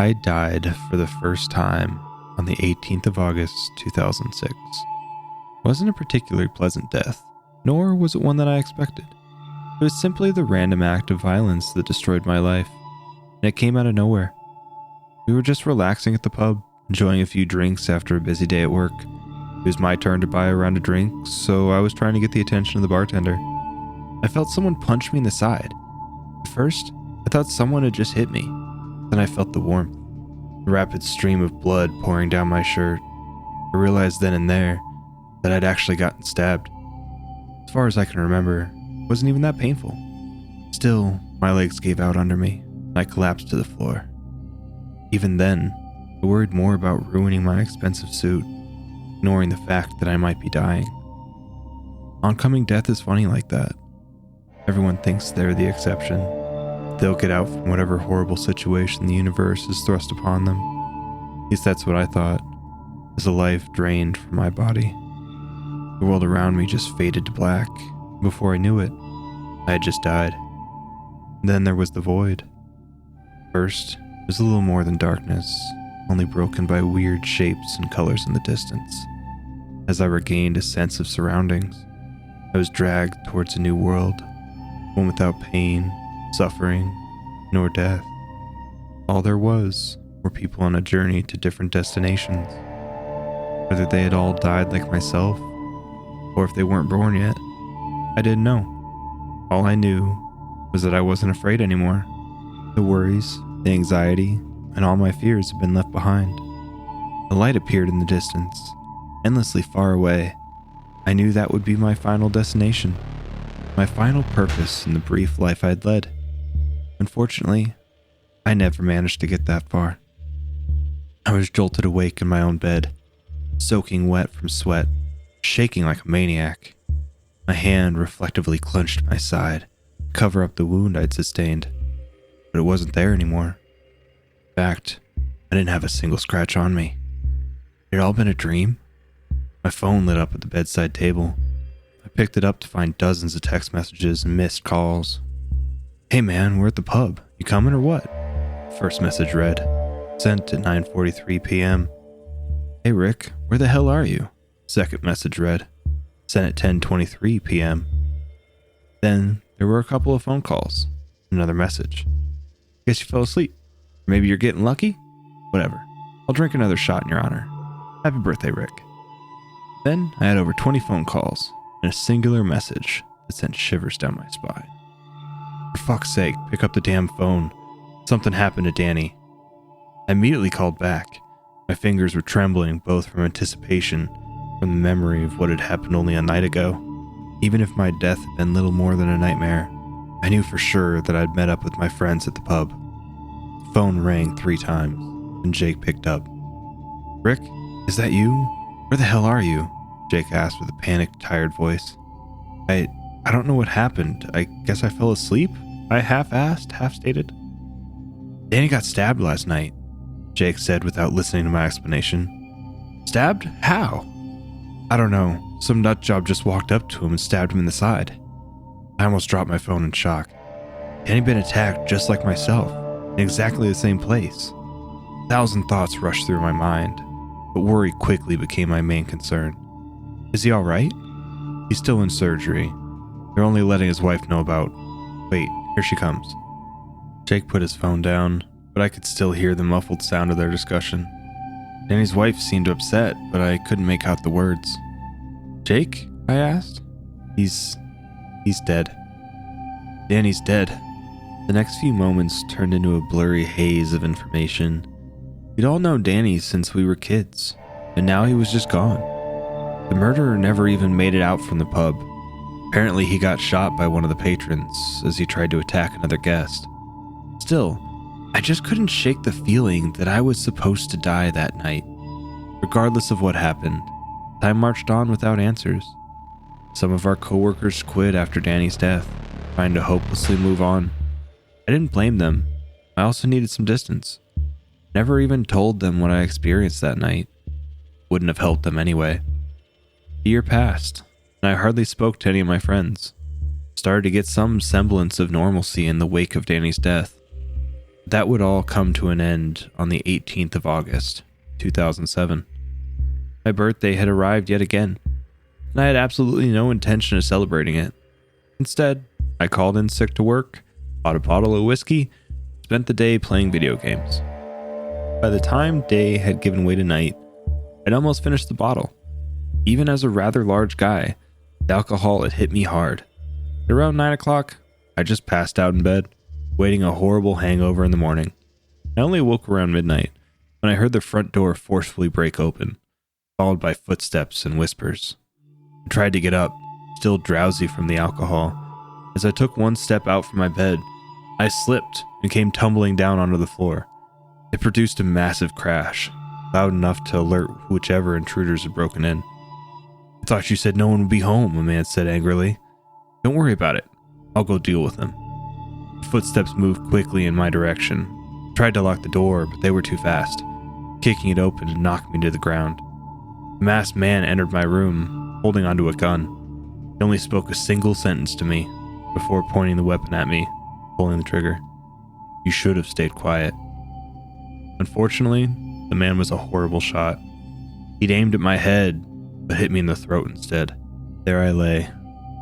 I died for the first time on the 18th of August, 2006. It wasn't a particularly pleasant death, nor was it one that I expected. It was simply the random act of violence that destroyed my life, and it came out of nowhere. We were just relaxing at the pub, enjoying a few drinks after a busy day at work. It was my turn to buy a round of drinks, so I was trying to get the attention of the bartender. I felt someone punch me in the side. At first, I thought someone had just hit me. Then I felt the warmth, a rapid stream of blood pouring down my shirt. I realized then and there that I'd actually gotten stabbed. As far as I can remember, it wasn't even that painful. Still, my legs gave out under me, and I collapsed to the floor. Even then, I worried more about ruining my expensive suit, ignoring the fact that I might be dying. Oncoming death is funny like that. Everyone thinks they're the exception. They'll get out from whatever horrible situation the universe has thrust upon them. At least that's what I thought, as the life drained from my body. The world around me just faded to black. Before I knew it, I had just died. Then there was the void. First, it was a little more than darkness, only broken by weird shapes and colors in the distance. As I regained a sense of surroundings, I was dragged towards a new world, one without pain, suffering, nor death. All there was were people on a journey to different destinations. Whether they had all died like myself, or if they weren't born yet, I didn't know. All I knew was that I wasn't afraid anymore. The worries, the anxiety, and all my fears had been left behind. A light appeared in the distance, endlessly far away. I knew that would be my final destination, my final purpose in the brief life I'd led. Unfortunately, I never managed to get that far. I was jolted awake in my own bed, soaking wet from sweat, shaking like a maniac. My hand reflectively clenched my side, to cover up the wound I'd sustained, but it wasn't there anymore. In fact, I didn't have a single scratch on me. Had it all been a dream? My phone lit up at the bedside table. I picked it up to find dozens of text messages and missed calls. "Hey man, we're at the pub. You coming or what?" First message read, sent at 9:43 p.m. "Hey Rick, where the hell are you?" Second message read, sent at 10:23 p.m. Then there were a couple of phone calls. Another message. "Guess you fell asleep. Maybe you're getting lucky? Whatever. I'll drink another shot in your honor. Happy birthday, Rick." Then I had over 20 phone calls and a singular message that sent shivers down my spine. "For fuck's sake, pick up the damn phone. Something happened to Danny." I immediately called back. My fingers were trembling both from anticipation, from the memory of what had happened only a night ago. Even if my death had been little more than a nightmare, I knew for sure that I'd met up with my friends at the pub. The phone rang 3 times, and Jake picked up. "Rick, is that you? Where the hell are you?" Jake asked with a panicked, tired voice. I don't know what happened. I guess I fell asleep?" I half-asked, half-stated. "Danny got stabbed last night," Jake said without listening to my explanation. "Stabbed? How?" "I don't know. Some nutjob just walked up to him and stabbed him in the side." I almost dropped my phone in shock. Danny had been attacked just like myself, in exactly the same place. 1,000 thoughts rushed through my mind, but worry quickly became my main concern. "Is he alright?" "He's still in surgery. They're only letting his wife know about..." "Wait, here she comes." Jake put his phone down, but I could still hear the muffled sound of their discussion. Danny's wife seemed upset, but I couldn't make out the words. "Jake?" I asked. He's dead." "Danny's dead." The next few moments turned into a blurry haze of information. We'd all known Danny since we were kids, and now he was just gone. The murderer never even made it out from the pub. Apparently he got shot by one of the patrons as he tried to attack another guest. Still, I just couldn't shake the feeling that I was supposed to die that night. Regardless of what happened, time marched on without answers. Some of our coworkers quit after Danny's death, trying to hopelessly move on. I didn't blame them. I also needed some distance. Never even told them what I experienced that night. Wouldn't have helped them anyway. A year passed, and I hardly spoke to any of my friends. Started to get some semblance of normalcy in the wake of Danny's death. That would all come to an end on the 18th of August, 2007. My birthday had arrived yet again, and I had absolutely no intention of celebrating it. Instead, I called in sick to work, bought a bottle of whiskey, spent the day playing video games. By the time day had given way to night, I'd almost finished the bottle. Even as a rather large guy, the alcohol had hit me hard. At around 9 o'clock, I just passed out in bed, waiting a horrible hangover in the morning. I only woke around midnight when I heard the front door forcefully break open, followed by footsteps and whispers. I tried to get up, still drowsy from the alcohol. As I took one step out from my bed, I slipped and came tumbling down onto the floor. It produced a massive crash, loud enough to alert whichever intruders had broken in. "I thought you said no one would be home," a man said angrily. "Don't worry about it. I'll go deal with them." The footsteps moved quickly in my direction. I tried to lock the door, but they were too fast. Kicking it open and knocked me to the ground. The masked man entered my room, holding onto a gun. He only spoke a single sentence to me before pointing the weapon at me, pulling the trigger. "You should have stayed quiet." Unfortunately, the man was a horrible shot. He'd aimed at my head, but hit me in the throat instead. There I lay,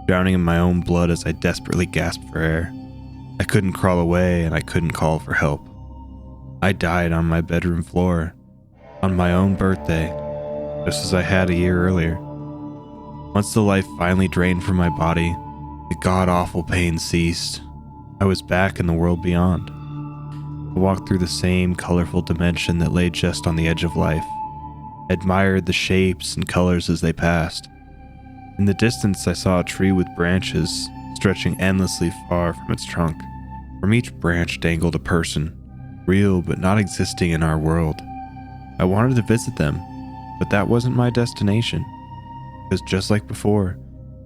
drowning in my own blood as I desperately gasped for air. I couldn't crawl away and I couldn't call for help. I died on my bedroom floor, on my own birthday, just as I had a year earlier. Once the life finally drained from my body, the god-awful pain ceased. I was back in the world beyond. I walked through the same colorful dimension that lay just on the edge of life. I admired the shapes and colors as they passed. In the distance, I saw a tree with branches stretching endlessly far from its trunk. From each branch dangled a person, real but not existing in our world. I wanted to visit them, but that wasn't my destination. Because just like before,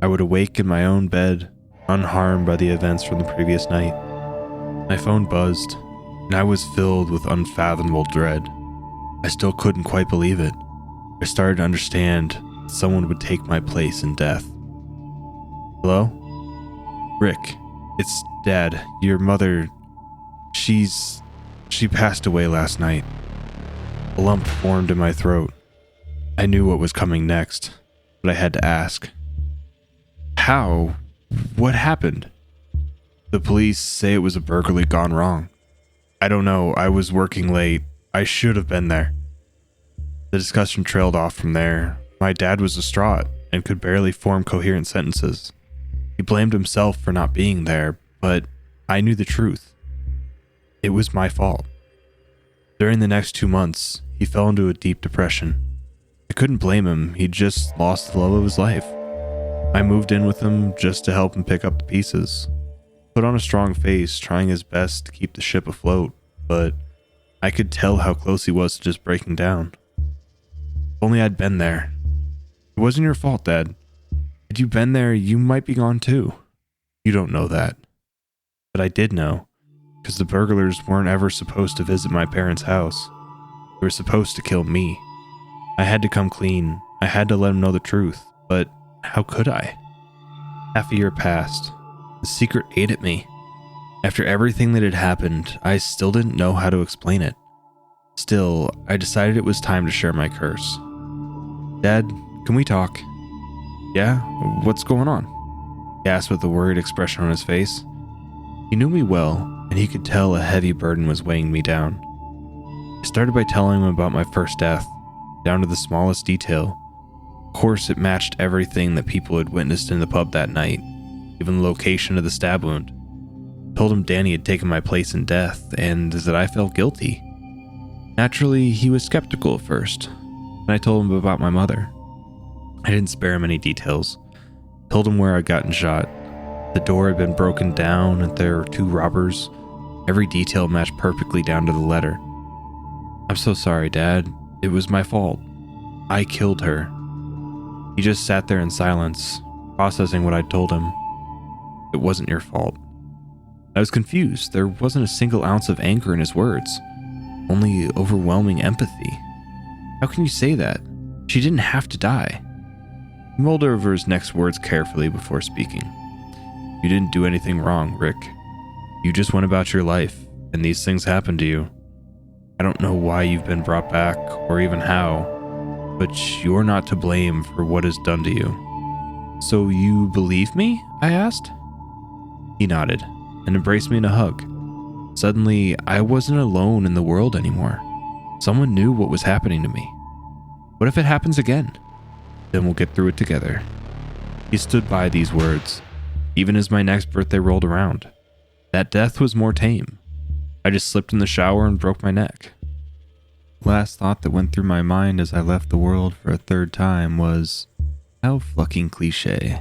I would awake in my own bed, unharmed by the events from the previous night. My phone buzzed, and I was filled with unfathomable dread. I still couldn't quite believe it. I started to understand that someone would take my place in death. "Hello? Rick, it's Dad. Your mother, she passed away last night." A lump formed in my throat. I knew what was coming next, but I had to ask. "How? What happened?" "The police say it was a burglary gone wrong." "I don't know. I was working late. I should have been there." The discussion trailed off from there. My dad was distraught and could barely form coherent sentences. He blamed himself for not being there, but I knew the truth. It was my fault. During the next 2 months, he fell into a deep depression. I couldn't blame him. He'd just lost the love of his life. I moved in with him just to help him pick up the pieces. Put on a strong face, trying his best to keep the ship afloat, but I could tell how close he was to just breaking down. If only I'd been there. It wasn't your fault, Dad. Had you been there, you might be gone too. You don't know that. But I did know, because the burglars weren't ever supposed to visit my parents' house. They were supposed to kill me. I had to come clean. I had to let them know the truth, but how could I? Half a year passed. The secret ate at me. After everything that had happened, I still didn't know how to explain it. Still, I decided it was time to share my curse. "Dad, can we talk?" "Yeah? What's going on?" He asked with a worried expression on his face. He knew me well, and he could tell a heavy burden was weighing me down. I started by telling him about my first death, down to the smallest detail. Of course, it matched everything that people had witnessed in the pub that night, even the location of the stab wound. I told him Danny had taken my place in death, and that I felt guilty. Naturally, he was skeptical at first, and I told him about my mother. I didn't spare him any details. Told him where I'd gotten shot. The door had been broken down and there were 2 robbers. Every detail matched perfectly down to the letter. "I'm so sorry, Dad. It was my fault. I killed her." He just sat there in silence, processing what I'd told him. "It wasn't your fault." I was confused. There wasn't a single ounce of anger in his words, only overwhelming empathy. "How can you say that? She didn't have to die." He mulled over his next words carefully before speaking. "You didn't do anything wrong, Rick. You just went about your life, and these things happen to you. I don't know why you've been brought back or even how, but you're not to blame for what is done to you. So you believe me? I asked. He nodded and embraced me in a hug. Suddenly, I wasn't alone in the world anymore. Someone knew what was happening to me. What if it happens again? Then we'll get through it together. He stood by these words, even as my next birthday rolled around. That death was more tame. I just slipped in the shower and broke my neck. Last thought that went through my mind as I left the world for a third time was, how fucking cliche.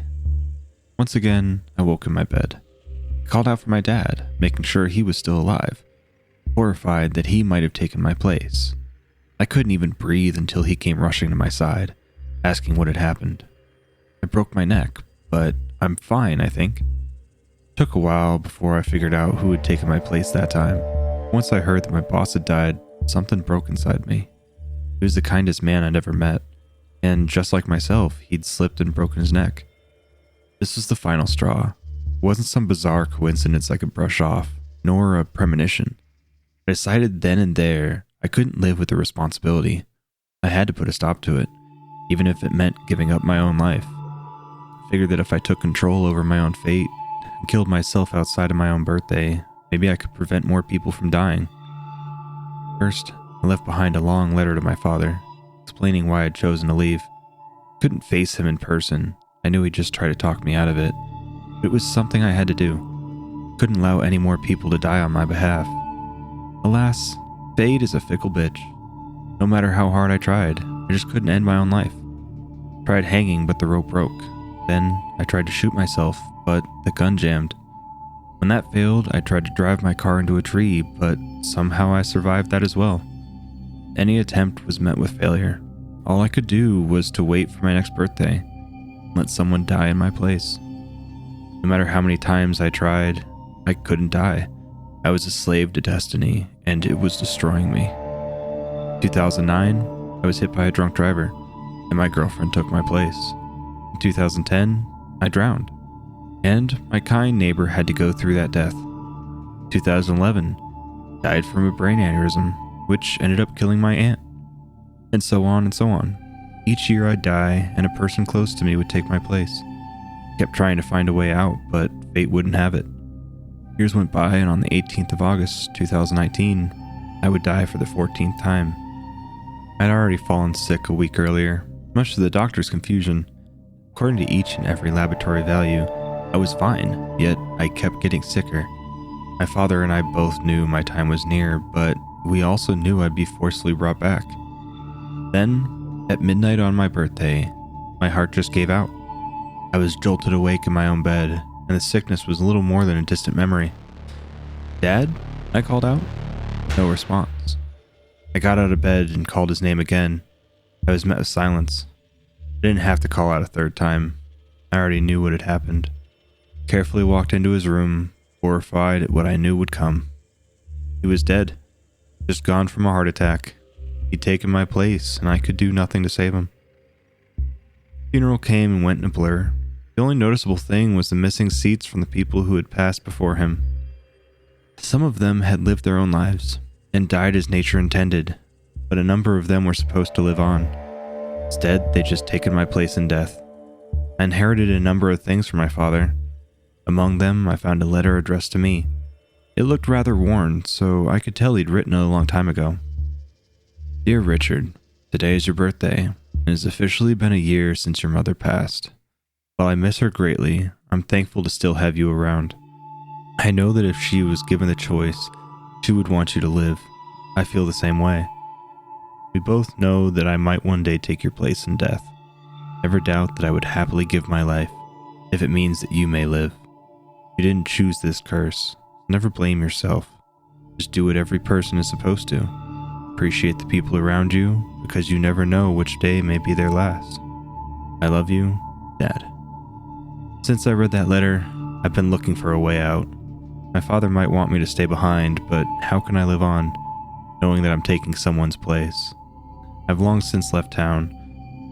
Once again, I woke in my bed. I called out for my dad, making sure he was still alive, horrified that he might have taken my place. I couldn't even breathe until he came rushing to my side, asking what had happened. I broke my neck, but I'm fine, I think. It took a while before I figured out who had taken my place that time. Once I heard that my boss had died, something broke inside me. He was the kindest man I'd ever met, and just like myself, he'd slipped and broken his neck. This was the final straw. It wasn't some bizarre coincidence I could brush off, nor a premonition. I decided then and there I couldn't live with the responsibility. I had to put a stop to it, even if it meant giving up my own life. I figured that if I took control over my own fate and killed myself outside of my own birthday, maybe I could prevent more people from dying. First, I left behind a long letter to my father, explaining why I'd chosen to leave. I couldn't face him in person. I knew he'd just try to talk me out of it. But it was something I had to do. Couldn't allow any more people to die on my behalf. Alas, fate is a fickle bitch. No matter how hard I tried, I just couldn't end my own life. Tried hanging, but the rope broke. Then I tried to shoot myself, but the gun jammed. When that failed, I tried to drive my car into a tree, but somehow I survived that as well. Any attempt was met with failure. All I could do was to wait for my next birthday and let someone die in my place. No matter how many times I tried, I couldn't die. I was a slave to destiny, and it was destroying me. 2009, I was hit by a drunk driver, and my girlfriend took my place. In 2010, I drowned, and my kind neighbor had to go through that death. 2011, died from a brain aneurysm, which ended up killing my aunt. And so on and so on. Each year I'd die, and a person close to me would take my place. Kept trying to find a way out, but fate wouldn't have it. Years went by, and on the 18th of August, 2019, I would die for the 14th time. I'd already fallen sick a week earlier, much to the doctor's confusion. According to each and every laboratory value, I was fine, yet I kept getting sicker. My father and I both knew my time was near, but we also knew I'd be forcibly brought back. Then, at midnight on my birthday, my heart just gave out. I was jolted awake in my own bed, and the sickness was little more than a distant memory. "Dad?" I called out. No response. I got out of bed and called his name again. I was met with silence. I didn't have to call out a third time. I already knew what had happened. Carefully walked into his room, horrified at what I knew would come. He was dead. Just gone from a heart attack. He'd taken my place, and I could do nothing to save him. Funeral came and went in a blur. The only noticeable thing was the missing seats from the people who had passed before him. Some of them had lived their own lives and died as nature intended, but a number of them were supposed to live on. Instead, they'd just taken my place in death. I inherited a number of things from my father. Among them, I found a letter addressed to me. It looked rather worn, so I could tell he'd written it a long time ago. "Dear Richard, today is your birthday, and it has officially been a year since your mother passed. While I miss her greatly, I'm thankful to still have you around. I know that if she was given the choice, she would want you to live. I feel the same way. We both know that I might one day take your place in death. Never doubt that I would happily give my life, if it means that you may live. You didn't choose this curse. Never blame yourself. Just do what every person is supposed to. Appreciate the people around you, because you never know which day may be their last. I love you, Dad." Since I read that letter, I've been looking for a way out. My father might want me to stay behind, but how can I live on, knowing that I'm taking someone's place? I've long since left town,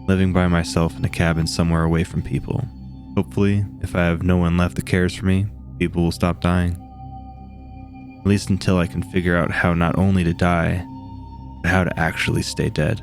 living by myself in a cabin somewhere away from people. Hopefully, if I have no one left that cares for me, people will stop dying. at least until I can figure out how not only to die, but how to actually stay dead.